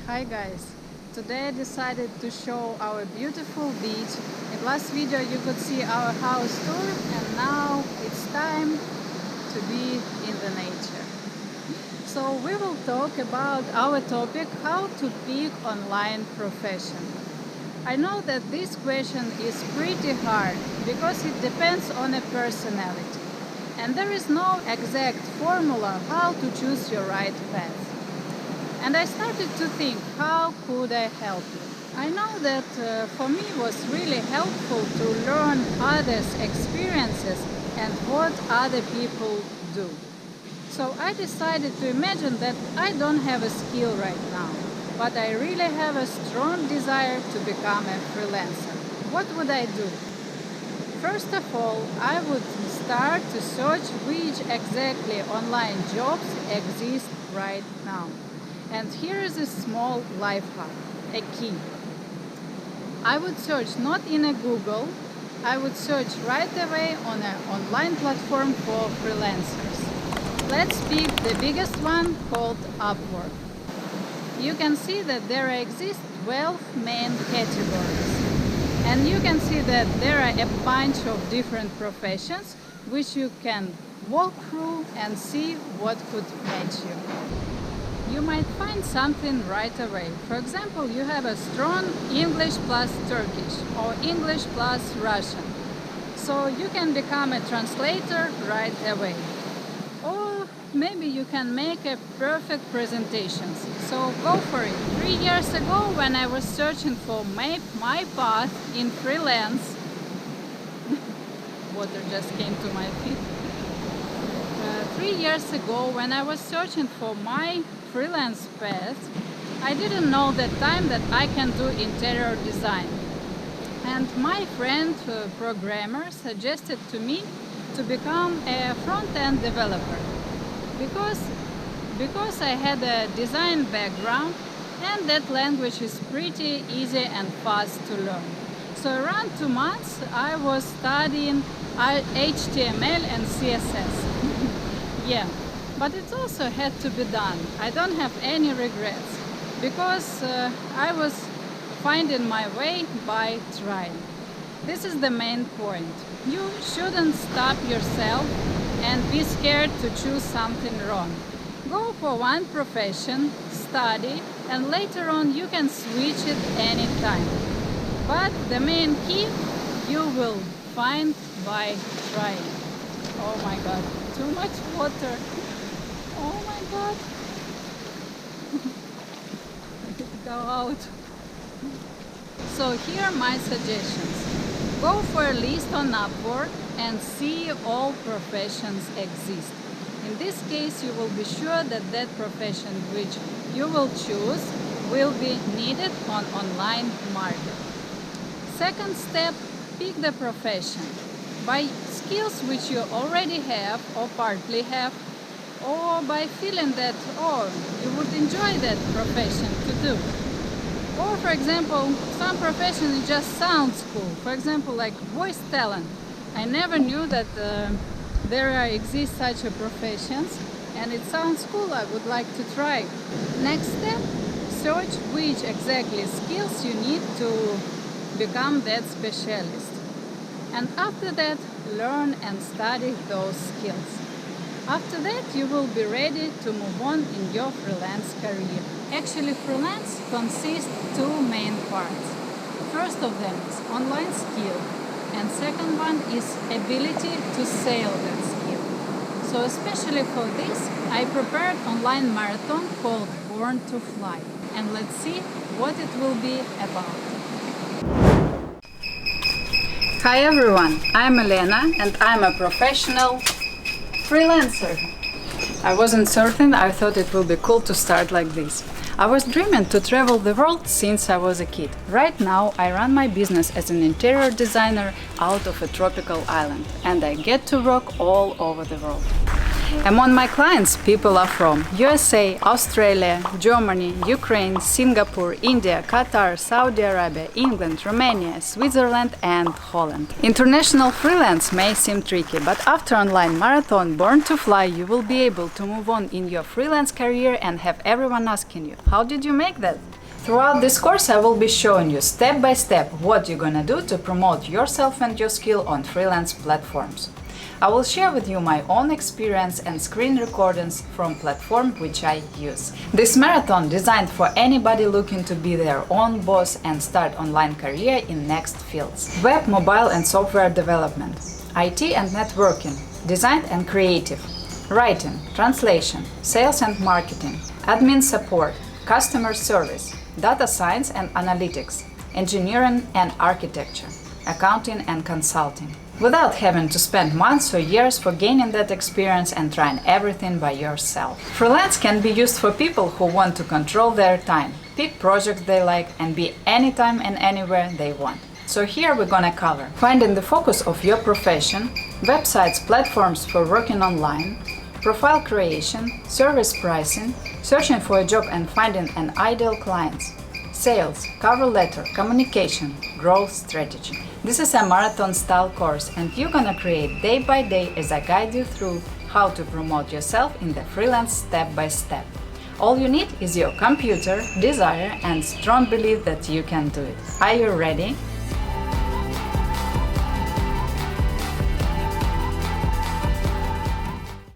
Hi guys, today I decided to show our beautiful beach. In last video you could see our house tour, and now it's time to be in the nature. So we will talk about our topic, how to pick online profession. I know that this question is pretty hard because it depends on a personality, and there is no exact formula how to choose your right path. And I started to think, how could I help you? I know that for me it was really helpful to learn others' experiences and what other people do. So I decided to imagine that I don't have a skill right now, but I really have a strong desire to become a freelancer. What would I do? First of all, I would start to search which exactly online jobs exist right now. And here is a small life hack, a key. I would search not in a Google, I would search right away on an online platform for freelancers. Let's pick the biggest one called UpWork. You can see that there exist 12 main categories. And you can see that there are a bunch of different professions which you can walk through and see what could match you. You might find something right away. For example, you have a strong English plus Turkish or English plus Russian. So you can become a translator right away. Or maybe you can make a perfect presentations. So go for it. 3 years ago, when I was searching for my path in freelance, water just came to my feet. 3 years ago, when I was searching for my freelance path, I didn't know that time that I can do interior design. And my friend programmer suggested to me to become a front-end developer because I had a design background, and that language is pretty easy and fast to learn. So around 2 months I was studying HTML and CSS. Yeah, but it also had to be done. I don't have any regrets because I was finding my way by trying. This is the main point. You shouldn't stop yourself and be scared to choose something wrong. Go for one profession, study, and later on you can switch it anytime. But the main key you will find by trying. Oh my god, too much water. Oh my god. Go out. So here are my suggestions. Go for a list on Upwork and see all professions exist. In this case, you will be sure that that profession which you will choose will be needed on online market. Second step, pick the profession by skills which you already have or partly have, or by feeling that, you would enjoy that profession to do. Or for example, some profession just sounds cool. For example, like voice talent. I never knew that there exist such a professions, and it sounds cool. I would like to try. Next step, search which exactly skills you need to become that specialist. And after that, learn and study those skills. After that, you will be ready to move on in your freelance career. Actually, freelance consists two main parts. First of them is online skill, and second one is ability to sell that skill. So especially for this, I prepared online marathon called Born to Fly. And let's see what it will be about. Hi everyone, I'm Elena and I'm a professional freelancer. I wasn't certain, I thought it would be cool to start like this. I was dreaming to travel the world since I was a kid. Right now I run my business as an interior designer out of a tropical island, and I get to work all over the world. Among my clients, people are from USA, Australia, Germany, Ukraine, Singapore, India, Qatar, Saudi Arabia, England, Romania, Switzerland and Holland. International freelance may seem tricky, but after online marathon Born to Fly, you will be able to move on in your freelance career and have everyone asking you, how did you make that? Throughout this course, I will be showing you step by step what you're gonna do to promote yourself and your skill on freelance platforms. I will share with you my own experience and screen recordings from platform which I use. This marathon designed for anybody looking to be their own boss and start online career in next fields: web, mobile and software development, IT and networking, design and creative, writing, translation, sales and marketing, admin support, customer service, data science and analytics, engineering and architecture, accounting and consulting. Without having to spend months or years for gaining that experience and trying everything by yourself. Freelance can be used for people who want to control their time, pick projects they like and be anytime and anywhere they want. So here we're gonna cover finding the focus of your profession, websites, platforms for working online, profile creation, service pricing, searching for a job and finding an ideal client, sales, cover letter, communication, growth strategy. This is a marathon-style course and you're gonna create day by day as I guide you through how to promote yourself in the freelance step by step. All you need is your computer, desire and strong belief that you can do it. Are you ready?